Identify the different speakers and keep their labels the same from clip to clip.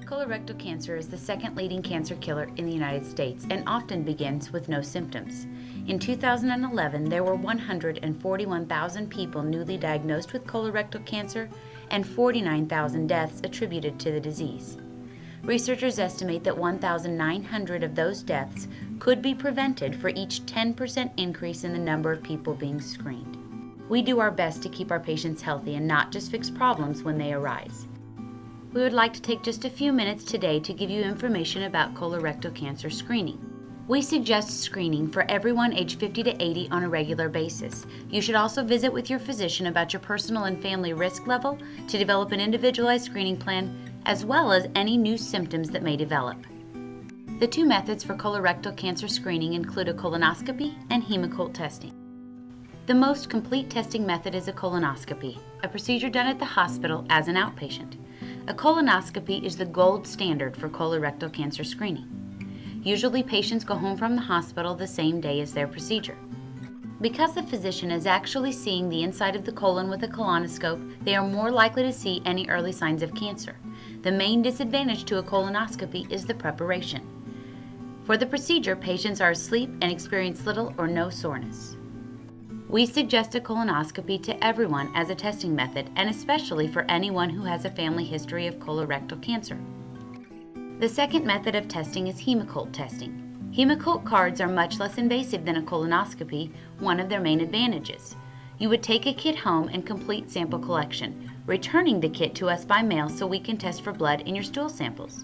Speaker 1: Colorectal cancer is the second leading cancer killer in the United States and often begins with no symptoms. In 2011, there were 141,000 people newly diagnosed with colorectal cancer and 49,000 deaths attributed to the disease. Researchers estimate that 1,900 of those deaths could be prevented for each 10% increase in the number of people being screened. We do our best to keep our patients healthy and not just fix problems when they arise. We would like to take just a few minutes today to give you information about colorectal cancer screening. We suggest screening for everyone aged 50 to 80 on a regular basis. You should also visit with your physician about your personal and family risk level to develop an individualized screening plan, as well as any new symptoms that may develop. The two methods for colorectal cancer screening include a colonoscopy and Hemoccult testing. The most complete testing method is a colonoscopy, a procedure done at the hospital as an outpatient. A colonoscopy is the gold standard for colorectal cancer screening. Usually patients go home from the hospital the same day as their procedure. Because the physician is actually seeing the inside of the colon with a colonoscope, they are more likely to see any early signs of cancer. The main disadvantage to a colonoscopy is the preparation. For the procedure, patients are asleep and experience little or no soreness. We suggest a colonoscopy to everyone as a testing method, and especially for anyone who has a family history of colorectal cancer. The second method of testing is Hemoccult testing. Hemoccult cards are much less invasive than a colonoscopy, one of their main advantages. You would take a kit home and complete sample collection, returning the kit to us by mail so we can test for blood in your stool samples.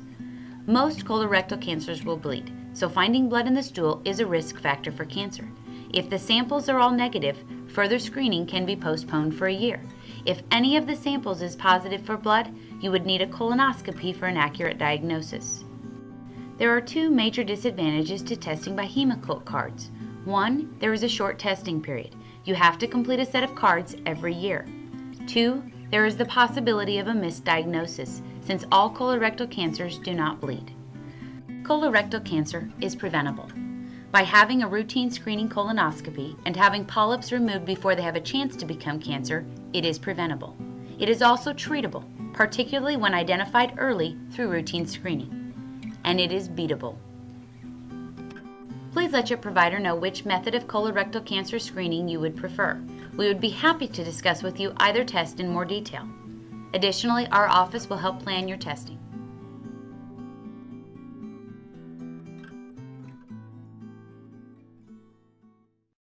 Speaker 1: Most colorectal cancers will bleed, so finding blood in the stool is a risk factor for cancer. If the samples are all negative, further screening can be postponed for a year. If any of the samples is positive for blood, you would need a colonoscopy for an accurate diagnosis. There are two major disadvantages to testing by Hemoccult cards. One, there is a short testing period. You have to complete a set of cards every year. Two, there is the possibility of a misdiagnosis, since all colorectal cancers do not bleed. Colorectal cancer is preventable. By having a routine screening colonoscopy and having polyps removed before they have a chance to become cancer, it is preventable. It is also treatable, particularly when identified early through routine screening. And it is beatable. Please let your provider know which method of colorectal cancer screening you would prefer. We would be happy to discuss with you either test in more detail. Additionally, our office will help plan your testing.